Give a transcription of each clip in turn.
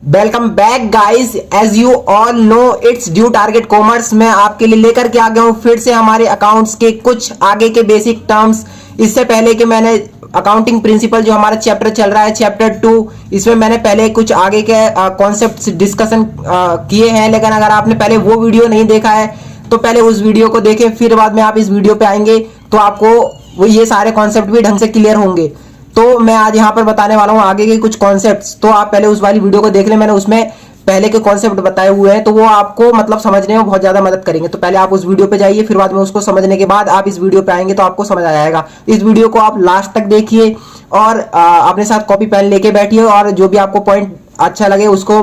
Welcome back guys. As you all know it's due target commerce. मैं आपके लिए लेकर के आ गया हूं फिर से हमारे अकाउंट्स के कुछ आगे के बेसिक टर्म्स। इससे पहले कि मैंने अकाउंटिंग प्रिंसिपल जो हमारा चैप्टर चल रहा है चैप्टर 2, इसमें मैंने पहले कुछ आगे के कॉन्सेप्ट्स डिस्कशन किए हैं। लेकिन अगर आपने पहले वो वीडियो नहीं देखा है तो पहले उस वीडियो को देखें, फिर बाद में आप इस वीडियो पे आएंगे तो आपको वो ये सारे कॉन्सेप्ट भी ढंग से क्लियर होंगे। तो मैं आज यहाँ पर बताने वाला हूँ आगे के कुछ कॉन्सेप्ट्स। तो आप पहले उस वाली वीडियो को देख लें, मैंने उसमें पहले के कॉन्सेप्ट बताए हुए हैं, तो वो आपको मतलब समझने में बहुत ज्यादा मदद करेंगे। तो पहले आप उस वीडियो पे जाइए, फिर बाद में उसको समझने के बाद आप इस वीडियो पे आएंगे तो आपको समझ आ जाएगा। इस वीडियो को आप लास्ट तक देखिए और अपने साथ कॉपी पेन लेके बैठिए और जो भी आपको पॉइंट अच्छा लगे, उसको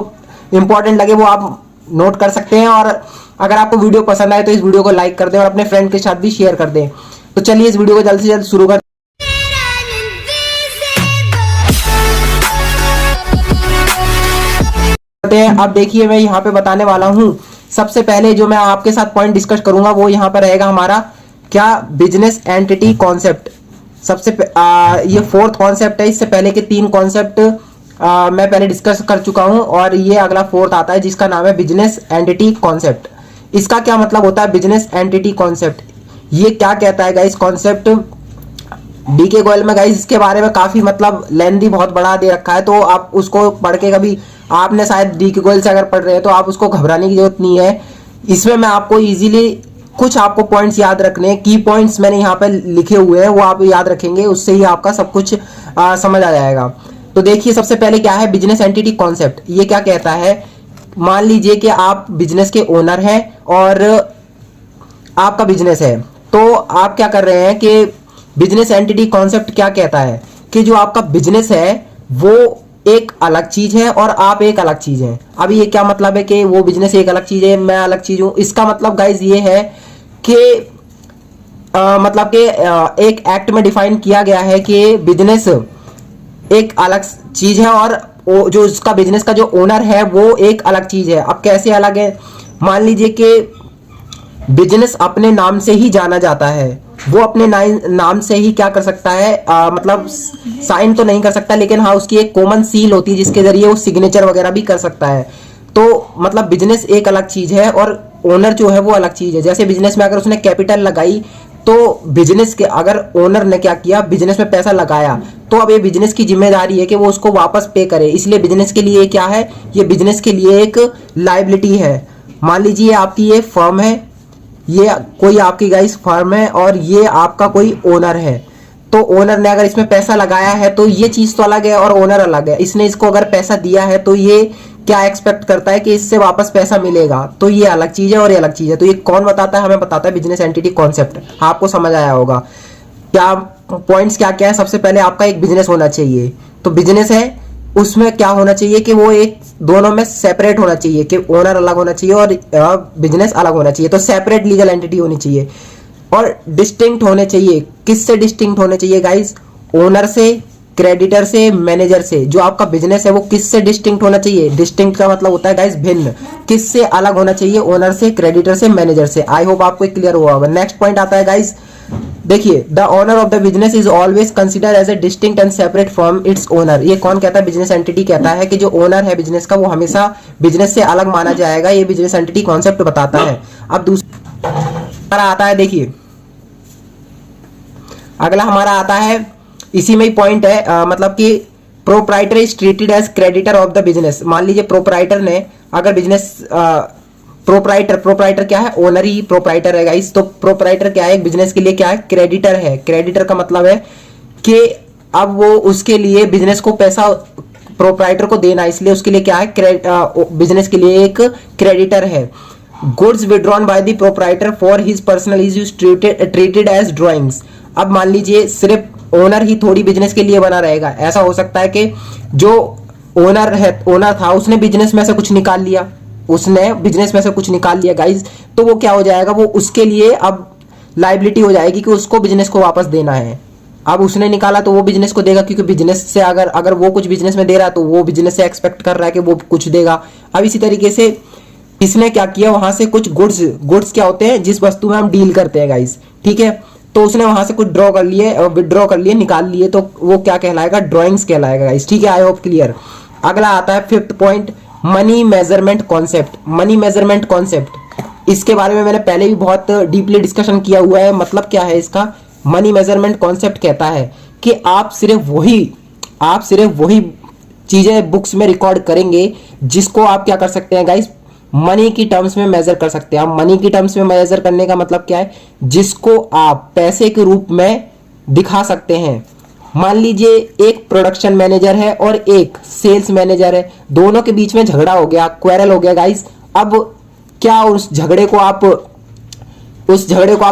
इंपॉर्टेंट लगे, वो आप नोट कर सकते हैं। और अगर आपको वीडियो पसंद आए तो इस वीडियो को लाइक कर दें और अपने फ्रेंड के साथ भी शेयर कर दें। तो चलिए इस वीडियो को जल्द से जल्द शुरू कर। अब देखिए मैं यहाँ पे बताने वाला हूँ। सबसे पहले जो मैं आपके साथ पॉइंट डिस्कस करूंगा वो यहाँ पर रहेगा हमारा क्या बिजनेस एंटिटी कॉन्सेप्ट। ये फोर्थ कॉन्सेप्ट है। इससे पहले के तीन कॉन्सेप्ट मैं पहले डिस्कस कर चुका हूँ और ये अगला फोर्थ आता है जिसका नाम है बिजनेस एंटिटी कॉन्सेप्ट। इसका क्या मतलब होता है बिजनेस एंटिटी कॉन्सेप्ट? ये क्या कहता है गाइस कॉन्सेप्ट? डीके गोयल में गाइस इसके बारे में काफी मतलब लेंदी बहुत बड़ा दे रखा है, तो आप उसको पढ़ के कभी आपने शायद डीके गोयल से अगर पढ़ रहे हैं तो आप उसको घबराने की जरूरत नहीं है। इसमें मैं आपको इजीली कुछ आपको पॉइंट्स याद रखने, की पॉइंट्स मैंने यहाँ पे लिखे हुए हैं, वो आप याद रखेंगे, उससे ही आपका सब कुछ समझ आ जाएगा। तो देखिए सबसे पहले क्या है बिजनेस एंटिटी कॉन्सेप्ट। ये क्या कहता है, मान लीजिए कि आप बिजनेस के ओनर हैं और आपका बिजनेस है, तो आप क्या कर रहे हैं कि बिजनेस एंटिटी कॉन्सेप्ट क्या कहता है कि जो आपका बिजनेस है वो एक अलग चीज है और आप एक अलग चीज है। अब ये क्या मतलब है कि वो बिजनेस एक अलग चीज है, मैं अलग चीज हूं? इसका मतलब गाइज ये है कि मतलब कि एक एक्ट में डिफाइन किया गया है कि बिजनेस एक अलग चीज है और जो उसका बिजनेस का जो ओनर है वो एक अलग चीज है। अब कैसे अलग है? मान लीजिए कि बिजनेस अपने नाम से ही जाना जाता है, वो अपने नाम से ही क्या कर सकता है, मतलब साइन तो नहीं कर सकता, लेकिन हाँ उसकी एक कॉमन सील होती है जिसके जरिए वो सिग्नेचर वगैरह भी कर सकता है। तो मतलब बिजनेस एक अलग चीज है और ओनर जो है वो अलग चीज है। जैसे बिजनेस में अगर उसने कैपिटल लगाई तो बिजनेस के अगर ओनर ने क्या किया, बिजनेस में पैसा लगाया, तो अब ये बिजनेस की जिम्मेदारी है कि वो उसको वापस पे करे। इसलिए बिजनेस के लिए क्या है, ये बिजनेस के लिए एक लायबिलिटी है। मान लीजिए आपकी ये फर्म है, ये कोई आपकी गाइस फर्म है और ये आपका कोई ओनर है। तो ओनर ने अगर इसमें पैसा लगाया है तो ये चीज तो अलग है और ओनर अलग है। इसने इसको अगर पैसा दिया है तो ये क्या एक्सपेक्ट करता है कि इससे वापस पैसा मिलेगा, तो ये अलग चीज है और ये अलग चीज है। तो ये कौन बताता है? हमें बताता है बिजनेस एंटिटी कॉन्सेप्ट। आपको समझ आया होगा क्या पॉइंट्स क्या क्या है। सबसे पहले आपका एक बिजनेस होना चाहिए, तो बिजनेस है उसमें क्या होना चाहिए कि वो एक दोनों में सेपरेट होना चाहिए, कि ओनर अलग होना चाहिए और बिजनेस अलग होना चाहिए। तो सेपरेट लीगल एंटिटी होनी चाहिए और डिस्टिंक्ट होने चाहिए। किससे डिस्टिंक्ट होने चाहिए गाइस? ओनर से, क्रेडिटर से, मैनेजर से। जो आपका बिजनेस है वो किससे डिस्टिंक्ट होना चाहिए? डिस्टिंक्ट का मतलब होता है गाइस भिन्न। किससे अलग होना चाहिए? ओनर से, क्रेडिटर से, मैनेजर से। आई होप आपको क्लियर हुआ होगा। नेक्स्ट पॉइंट आता है गाइस, देखिए the owner of the business is always consider as a distinct and separate from its owner. ये कौन कहता है? बिजनेस एंटिटी कहता है कि जो ओनर है बिजनेस का वो हमेशा बिजनेस से अलग माना जाएगा। ये बिजनेस एंटिटी कॉन्सेप्ट बताता है। अब दूसरा आता है, देखिए अगला हमारा आता है, इसी में ही पॉइंट है, मतलब कि proprietor is treated as creditor of the business. मान लीजिए प्रोप्राइटर ने अगर बिजनेस प्रोप्राइटर क्या है? ओनर ही प्रोप्राइटर है गाइस। तो प्रोप्राइटर क्या है? बिजनेस के लिए क्या है? क्रेडिटर है। क्रेडिटर का मतलब है कि अब वो उसके लिए बिजनेस को पैसा प्रोप्राइटर को देना, इसलिए उसके लिए क्या है? बिजनेस के लिए एक क्रेडिटर है। Goods withdrawn by the proprietor for his personal use treated as drawings. अब मान लीजिए सिर्फ ओनर ही थोड़ी बिजनेस के लिए बना रहेगा। ऐसा हो सकता है कि जो ओनर था उसने बिजनेस में से कुछ निकाल लिया, गाइज, तो वो क्या हो जाएगा? वो उसके लिए अब लाइबिलिटी हो जाएगी कि उसको बिजनेस को वापस देना है। अब उसने निकाला तो वो बिजनेस को देगा, क्योंकि बिजनेस से अगर वो कुछ बिजनेस में दे रहा है तो वो बिजनेस से एक्सपेक्ट कर रहा है कि वो कुछ देगा। अब इसी तरीके से इसने क्या किया, वहां से कुछ गुड्स क्या होते हैं? जिस वस्तु में हम डील करते हैं गाइज, ठीक है, तो उसने वहां से कुछ विड्रॉ कर लिए, निकाल लिए, तो वो क्या कहलाएगा? ड्रॉइंग्स कहलाएगा गाइस। ठीक है, आई होप क्लियर। अगला आता है fifth point, money measurement concept. Money measurement concept, इसके बारे में मैंने पहले भी बहुत डीपली डिस्कशन किया हुआ है। मतलब क्या है इसका? मनी मेजरमेंट कॉन्सेप्ट कहता है कि आप सिर्फ वही चीजें बुक्स में रिकॉर्ड करेंगे जिसको आप क्या कर सकते हैं गाइस, मनी की टर्म्स में मेजर कर सकते हैं। आप मनी की टर्म्स में मेजर करने का मतलब क्या है? जिसको आप पैसे के रूप में दिखा सकते हैं। मान लीजिए एक प्रोडक्शन मैनेजर है और एक सेल्स मैनेजर है, दोनों के बीच में झगड़ा हो गया, क्वेरल हो गया गाइस। अब क्या उस झगड़े को आप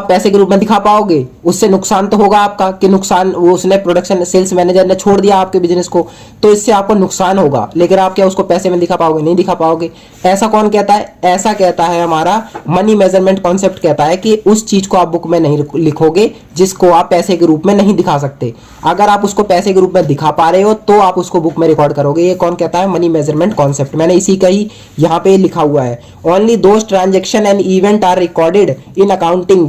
पैसे के रूप में दिखा पाओगे? उससे नुकसान तो होगा आपका कि नुकसान, वो उसने प्रोडक्शन सेल्स मैनेजर ने छोड़ दिया आपके बिजनेस को, तो इससे आपको नुकसान होगा, लेकिन आप क्या उसको पैसे में दिखा पाओगे? नहीं दिखा पाओगे। ऐसा कौन कहता है? ऐसा कहता है हमारा मनी मेजरमेंट कॉन्सेप्ट, कहता है कि उस चीज को आप बुक में नहीं लिखोगे जिसको आप पैसे के रूप में नहीं दिखा सकते। अगर आप उसको पैसे के रूप में दिखा पा रहे हो तो आप उसको बुक में रिकॉर्ड करोगे। ये कौन कहता है? Money measurement concept. मैंने इसी का ही यहाँ पे लिखा हुआ है। Only those transaction and event are recorded in accounting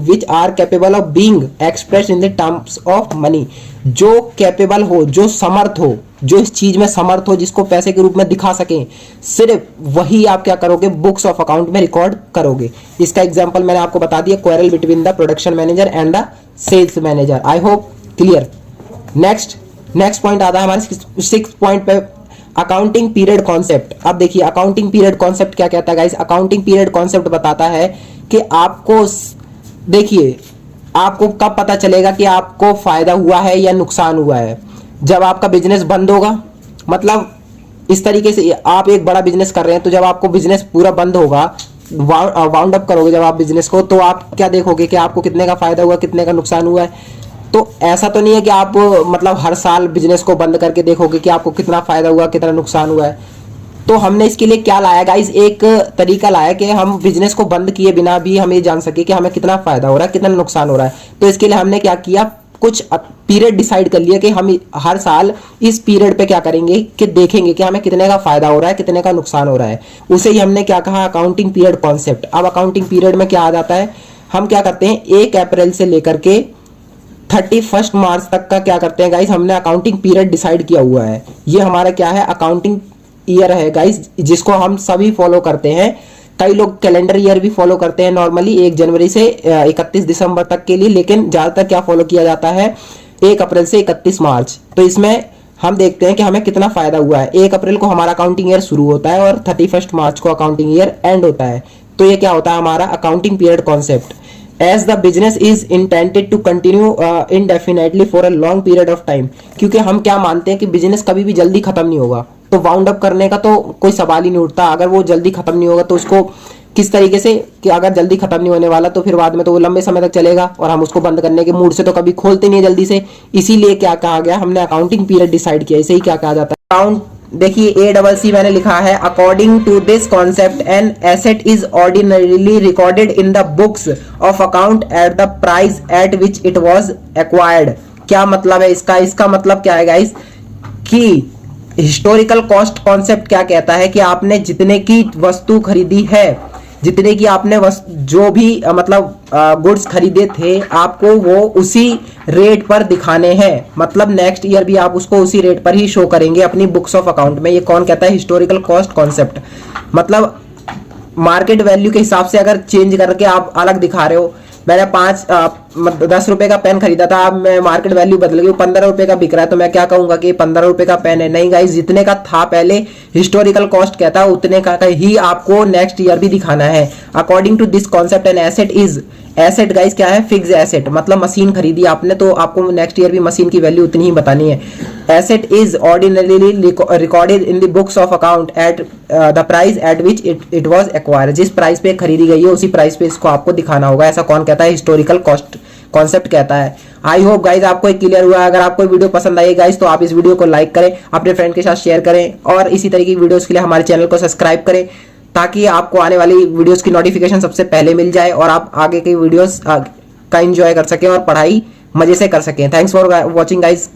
which are capable of being expressed in the terms of money। जो कैपेबल हो, जो समर्थ हो, जो इस चीज में समर्थ हो, जिसको पैसे के रूप में दिखा सके, सिर्फ वही आप क्या करोगे? बुक्स ऑफ अकाउंट में रिकॉर्ड करोगे। इसका एग्जांपल मैंने आपको बता दिया, quarrel between the production manager and the sales manager. I hope clear. Next point आता है हमारे 6th पॉइंट पे, अकाउंटिंग पीरियड कॉन्सेप्ट। अब देखिए अकाउंटिंग पीरियड कॉन्सेप्ट क्या कहता है गाइस? अकाउंटिंग पीरियड कॉन्सेप्ट बताता है कि आपको, देखिए आपको कब पता चलेगा कि आपको फायदा हुआ है या नुकसान हुआ है? जब आपका बिजनेस बंद होगा। मतलब इस तरीके से आप एक बड़ा बिजनेस कर रहे हैं, तो जब आपको बिजनेस पूरा बंद होगा, वाउंड अप करोगे जब आप बिजनेस को, तो आप क्या देखोगे कि आपको कितने का फायदा हुआ, कितने का नुकसान हुआ है। तो ऐसा तो नहीं है कि आप मतलब हर साल बिजनेस को बंद करके देखोगे कि आपको कितना फायदा हुआ, कितना नुकसान हुआ है। तो हमने इसके लिए क्या लाया गाइस? एक तरीका लाया कि हम बिजनेस को बंद किए बिना भी हम ये जान सके कि हमें कितना फायदा हो रहा है, कितना नुकसान हो रहा है। तो इसके लिए हमने क्या किया? कुछ पीरियड डिसाइड कर लिया कि हम हर साल इस पीरियड पे क्या करेंगे कि देखेंगे कि हमें कितने का फायदा हो रहा है, कितने का नुकसान हो रहा है। उसे ही हमने क्या कहा? Accounting period concept. अब अकाउंटिंग पीरियड में क्या आ जाता है? हम क्या करते हैं, 1 अप्रैल से लेकर के 31 मार्च तक का क्या करते हैं गाइस? हमने अकाउंटिंग पीरियड डिसाइड किया हुआ है। ये हमारा क्या है? अकाउंटिंग ईयर है गाइस, जिसको हम सभी फॉलो करते हैं। कई लोग कैलेंडर ईयर भी फॉलो करते हैं नॉर्मली 1 जनवरी से 31 दिसंबर तक के लिए, लेकिन ज्यादातर क्या फॉलो किया जाता है? 1 अप्रैल से 31 मार्च। तो इसमें हम देखते हैं कि हमें कितना फायदा हुआ है। 1 अप्रैल को हमारा अकाउंटिंग ईयर शुरू होता है और 31 मार्च को अकाउंटिंग ईयर एंड होता है। तो ये क्या होता है? हमारा accounting period concept. As the business is intended to continue indefinitely for a long period of time। क्योंकि हम क्या मानते हैं कि बिजनेस कभी भी जल्दी खत्म नहीं होगा, तो वाउंड अप करने का तो कोई सवाल ही नहीं उठता। अगर वो जल्दी खत्म नहीं होगा तो उसको किस तरीके से, कि अगर जल्दी खत्म नहीं होने वाला तो फिर बाद में तो वो लंबे समय तक चलेगा, और हम उसको बंद करने के मूड से तो कभी खोलते नहीं है जल्दी से। इसीलिए क्या कहा गया? हमने अकाउंटिंग पीरियड डिसाइड किया। इसे ही क्या कहा जाता है? अकाउंट। देखिए ACC मैंने लिखा है, according to this concept an asset is ordinarily recorded in the books of account at the price at which it was acquired. क्या मतलब है इसका? इसका मतलब क्या है गाइस कि हिस्टोरिकल कॉस्ट कॉन्सेप्ट क्या कहता है कि आपने जितने की वस्तु खरीदी है, जितने की आपने जो भी गुड्स खरीदे थे, आपको वो उसी रेट पर दिखाने हैं। मतलब नेक्स्ट ईयर भी आप उसको उसी रेट पर ही शो करेंगे अपनी बुक्स ऑफ अकाउंट में। ये कौन कहता है? Historical cost concept. मतलब मार्केट वैल्यू के हिसाब से अगर चेंज करके आप अलग दिखा रहे हो। मैंने 10 रुपए का पेन खरीदा था, अब मैं मार्केट वैल्यू बदल गई, 15 रुपए का बिक रहा है, तो मैं क्या कहूंगा कि 15 रुपए का पेन है? नहीं गाइस, जितने का था पहले हिस्टोरिकल कॉस्ट कहता है उतने का ही आपको नेक्स्ट ईयर भी दिखाना है। According to this concept an asset is, asset guys क्या है? Fix asset. मतलब मशीन खरीदी आपने तो आपको नेक्स्ट ईयर भी मशीन की वैल्यू उतनी ही बतानी है। Asset is ordinarily recorded in the books of account at the price at which it was acquired. जिस प्राइस पे खरीदी गई है उसी प्राइस पे इसको आपको दिखाना होगा। ऐसा कौन कहता है? हिस्टोरिकल कॉस्ट कॉन्सेप्ट कहता है। आई होप गाइज आपको एक क्लियर हुआ है। अगर आपको वीडियो पसंद आई गाइज तो आप इस वीडियो को लाइक करें, अपने फ्रेंड के साथ शेयर करें, और इसी तरह की वीडियोस के लिए हमारे चैनल को सब्सक्राइब करें, ताकि आपको आने वाली वीडियोस की नोटिफिकेशन सबसे पहले मिल जाए और आप आगे की वीडियोस का एंजॉय कर सकें और पढ़ाई मजे से कर सकें। Thanks for watching guys.